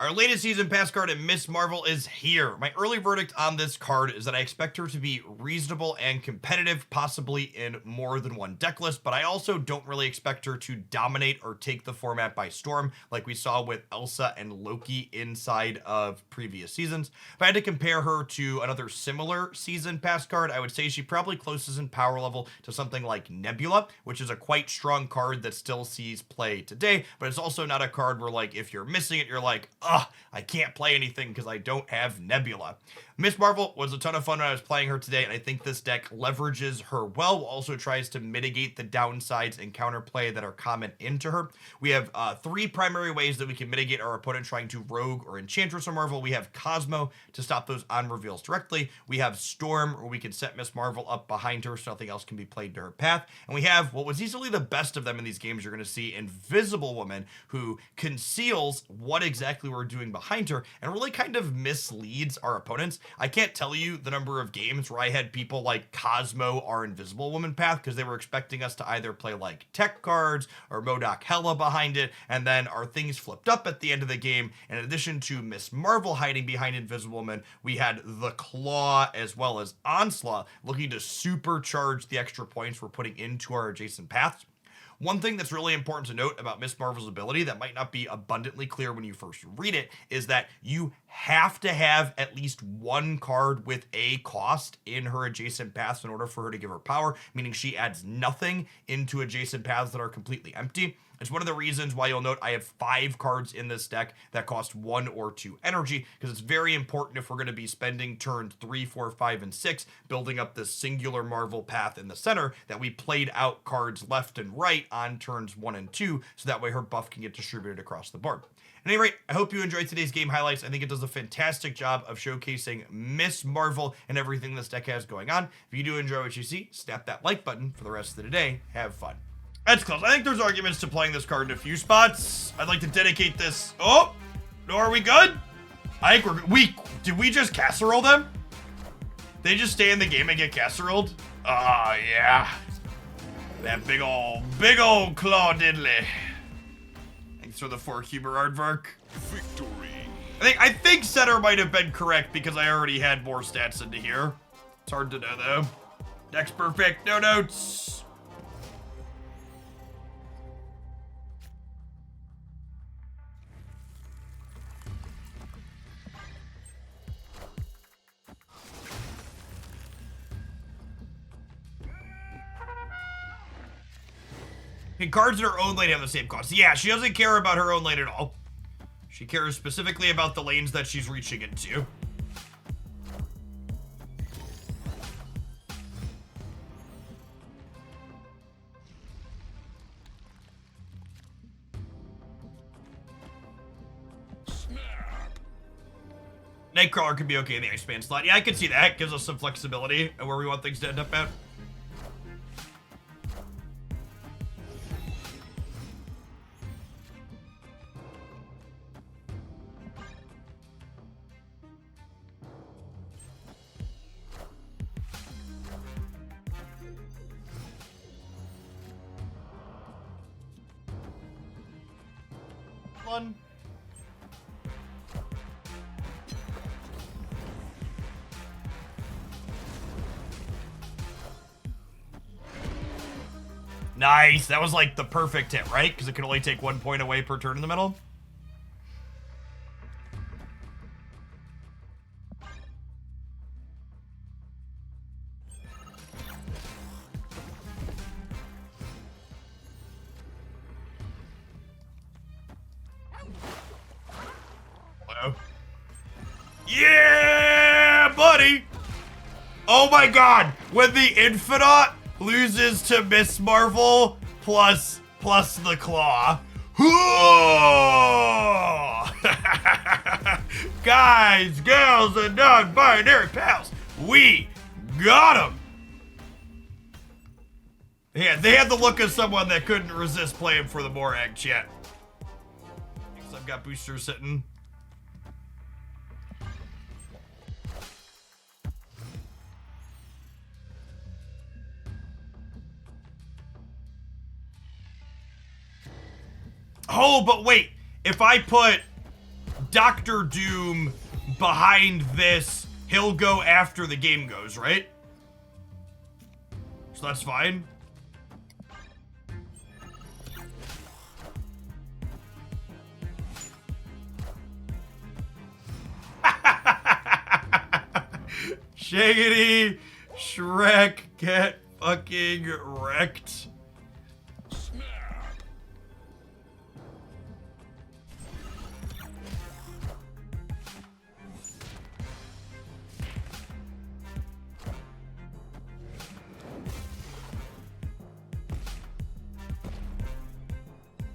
Our latest season pass card in Miss Marvel is here. My early verdict on this card is that I expect her to be reasonable and competitive, possibly in more than one deck list, but I also don't really expect her to dominate or take the format by storm like we saw with Elsa and Loki inside of previous seasons. If I had to compare her to another similar season pass card, I would say she probably closest in power level to something like Nebula, which is a quite strong card that still sees play today, but it's also not a card where, like, if you're missing it, you're like, I can't play anything because I don't have Nebula. Miss Marvel was a ton of fun when I was playing her today, and I think this deck leverages her well, also tries to mitigate the downsides and counterplay that are common into her. We have three primary ways that we can mitigate our opponent trying to rogue or enchantress or Marvel. We have Cosmo to stop those on reveals directly. We have Storm, where we can set Miss Marvel up behind her so nothing else can be played to her path. And we have what was easily the best of them in these games you're going to see, Invisible Woman, who conceals what exactly we're doing behind her and really kind of misleads our opponents. I can't tell you the number of games where I had people like Cosmo our Invisible Woman path because they were expecting us to either play like tech cards or MODOK Hela behind it, and then our things flipped up at the end of the game. In addition to Miss Marvel hiding behind Invisible Woman, we had the Claw as well as Onslaught looking to supercharge the extra points we're putting into our adjacent paths. One thing that's really important to note about Miss Marvel's ability that might not be abundantly clear when you first read it is that you have to have at least one card with a cost in her adjacent paths in order for her to give her power, meaning she adds nothing into adjacent paths that are completely empty. It's one of the reasons why you'll note I have 5 cards in this deck that cost 1 or 2 energy, because it's very important if we're going to be spending turns 3, 4, 5, and 6 building up this singular Marvel path in the center that we played out cards left and right on turns 1 and 2, so that way her buff can get distributed across the board. At any rate, I hope you enjoyed today's game highlights. I think it does a fantastic job of showcasing Miss Marvel and everything this deck has going on. If you do enjoy what you see, snap that like button for the rest of the day. Have fun. That's close. I think there's arguments to playing this card in a few spots. I'd like to dedicate this. Oh, are we good? I think did we just casserole them? They just stay in the game and get casseroled? Oh, yeah. That big old claw diddly. Thanks for the 4-cuber aardvark. Victory. I think center might have been correct because I already had more stats into here. It's hard to know though. Deck's perfect, no notes. And cards in her own lane have the same cost. Yeah, she doesn't care about her own lane at all. She cares specifically about the lanes that she's reaching into. Snap. Nightcrawler could be okay in the expand slot. Yeah, I can see that. Gives us some flexibility and where we want things to end up at. One. Nice. That was like the perfect hit, right? Because it can only take 1 point away per turn in the middle. Hello. Yeah, buddy. Oh my god. When the Infinite loses to Miss Marvel plus the Claw. Guys, girls, and non-binary pals, we got them. Yeah, they had the look of someone that couldn't resist playing for the Morag chat. Because I've got boosters sitting. Oh, but wait. If I put Doctor Doom behind this, he'll go after the game goes, right? So that's fine. Shaggity Shrek, get fucking wrecked. Snap.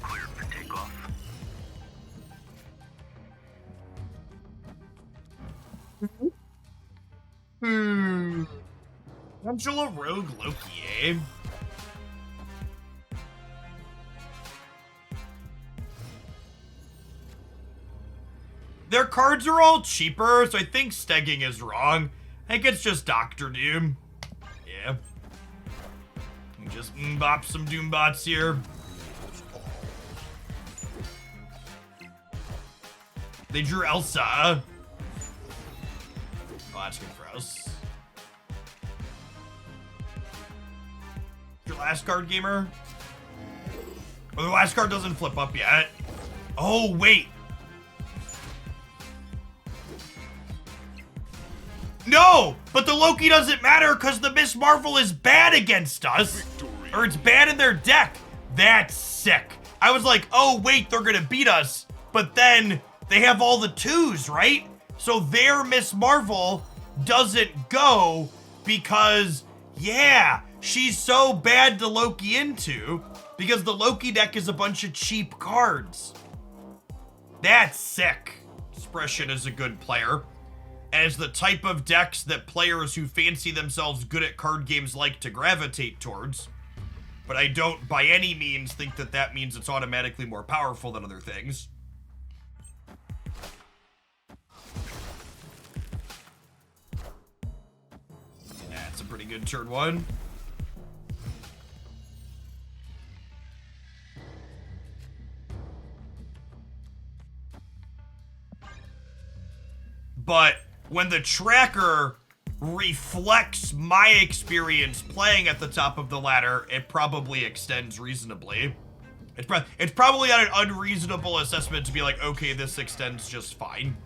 Cleared for takeoff. Angela Rogue Loki, eh? Their cards are all cheaper, so I think stegging is wrong. I think it's just Doctor Doom. Yeah. You just bop some Doombots here. They drew Elsa. Oh, that's good for us. Your last card, gamer? Oh, the last card doesn't flip up yet. Oh, wait. No, but the Loki doesn't matter because the Miss Marvel is bad against us. Victory. Or it's bad in their deck. That's sick. I was like, oh, wait, they're going to beat us. But then they have all the twos, right? So their Miss Marvel doesn't go because, yeah, she's so bad to Loki into because the Loki deck is a bunch of cheap cards. That's sick. Expression is a good player. And it's the type of decks that players who fancy themselves good at card games like to gravitate towards. But I don't by any means think that that means it's automatically more powerful than other things. That's a pretty good turn one. But when the tracker reflects my experience playing at the top of the ladder, it probably extends reasonably. It's probably not an unreasonable assessment to be like, okay, this extends just fine.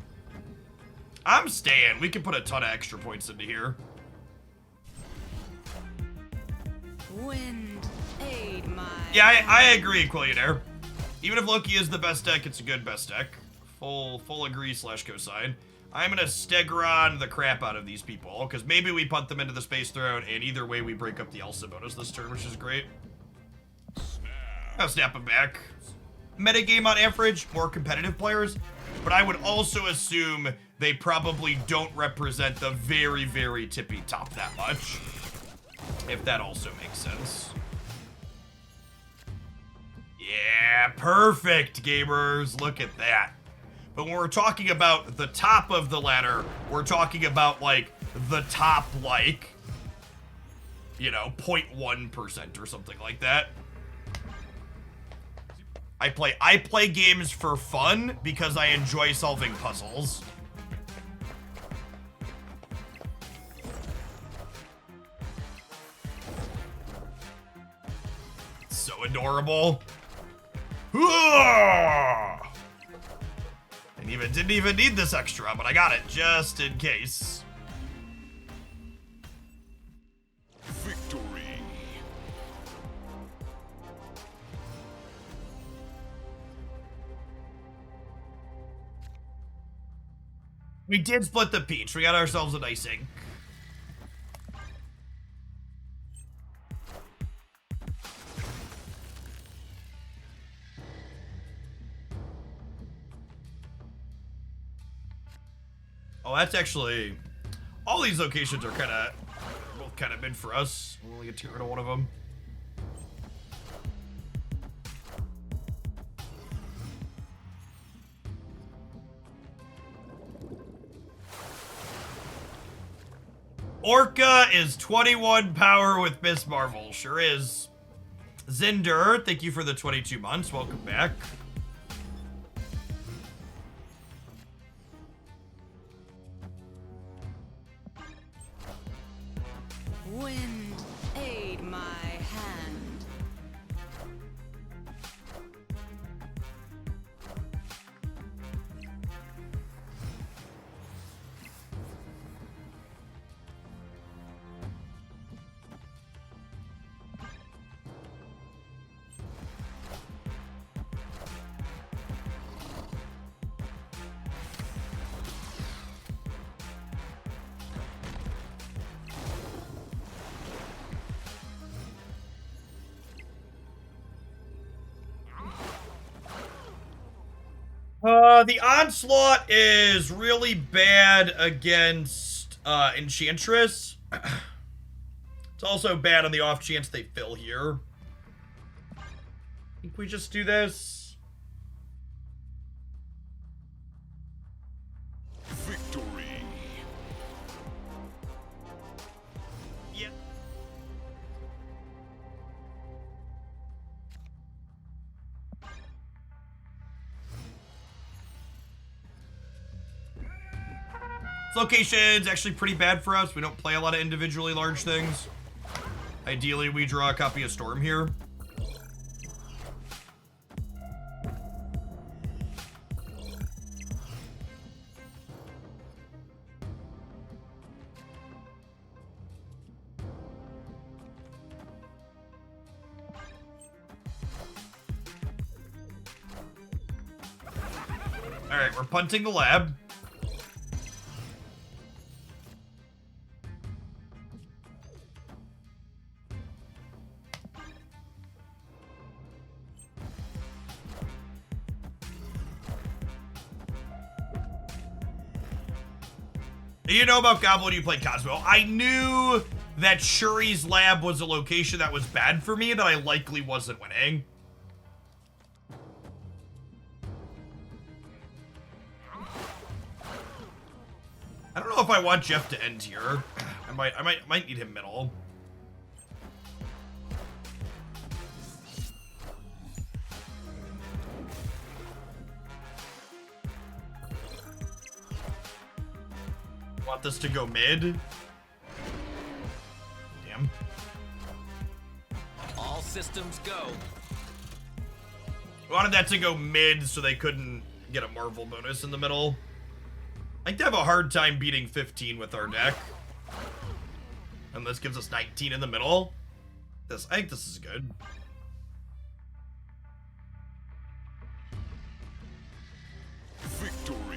I'm staying. We can put a ton of extra points into here. Wind, aid my... Yeah, I agree, Quillionaire. Even if Loki is the best deck, it's a good best deck. Full agree / cosign. I'm gonna Stegron the crap out of these people, because maybe we punt them into the Space Throne, and either way we break up the Elsa bonus this turn, which is great. I'll snap them back. Metagame on average, more competitive players, but I would also assume they probably don't represent the very, very tippy top that much. If that also makes sense. Yeah, perfect, gamers. Look at that. But when we're talking about the top of the ladder, we're talking about, like, the top, like, you know, 0.1% or something like that. I play games for fun because I enjoy solving puzzles. So adorable. Didn't even need this extra, but I got it just in case. Victory. We did split the peach. We got ourselves a nice ink. Oh, that's actually... All these locations are both kind of mid for us. We'll only get to get rid of one of them. Orca is 21 power with Miss Marvel. Sure is. Zinder, thank you for the 22 months. Welcome back. Wind, aid my hand. The Onslaught is really bad against Enchantress. It's also bad on the off chance they fill here. I think we just do this. Victory. Yeah. This location's actually pretty bad for us. We don't play a lot of individually large things. Ideally, we draw a copy of Storm here. Alright, we're punting the lab. You know about Goblin, you played Cosmo. I knew that Shuri's lab was a location that was bad for me, that I likely wasn't winning. I don't know if I want Jeff to end here. I might need him middle. Want this to go mid? Damn. All systems go. I wanted that to go mid so they couldn't get a Marvel bonus in the middle. I think they have a hard time beating 15 with our deck. And this gives us 19 in the middle. I think this is good. Victory.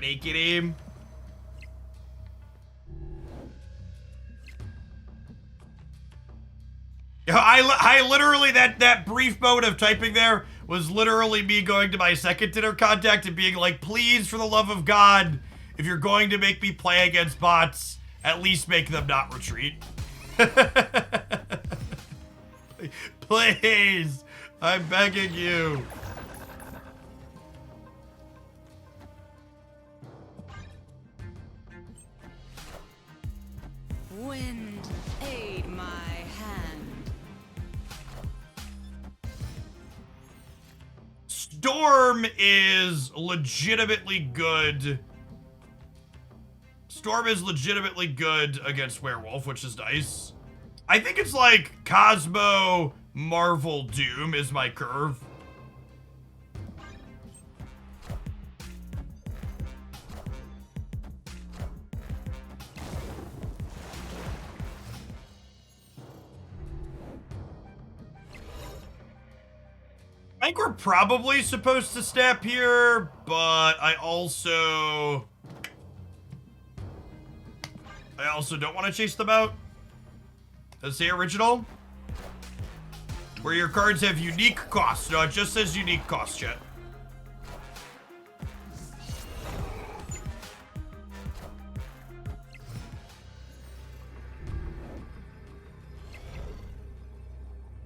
Naked aim. I literally, that brief moment of typing there was literally me going to my second Tinder contact and being like, please, for the love of God, if you're going to make me play against bots, at least make them not retreat. Please, I'm begging you. Wind, aid my hand. Storm is legitimately good. Storm is legitimately good against Werewolf, which is nice. I think it's like Cosmo, Marvel, Doom is my curve. I think we're probably supposed to snap here, but I also don't want to chase them out. Does it say original? Where your cards have unique costs. No, it just says unique cost, chat.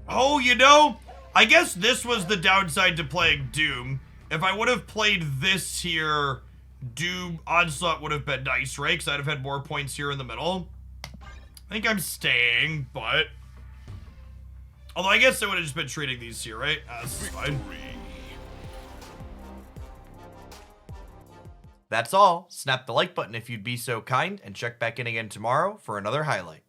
Oh, you know, I guess this was the downside to playing Doom. If I would have played this here, Doom Onslaught would have been nice, right? Because I'd have had more points here in the middle. I think I'm staying, but... Although I guess I would have just been trading these here, right? This is fine. That's all. Snap the like button if you'd be so kind, and check back in again tomorrow for another highlight.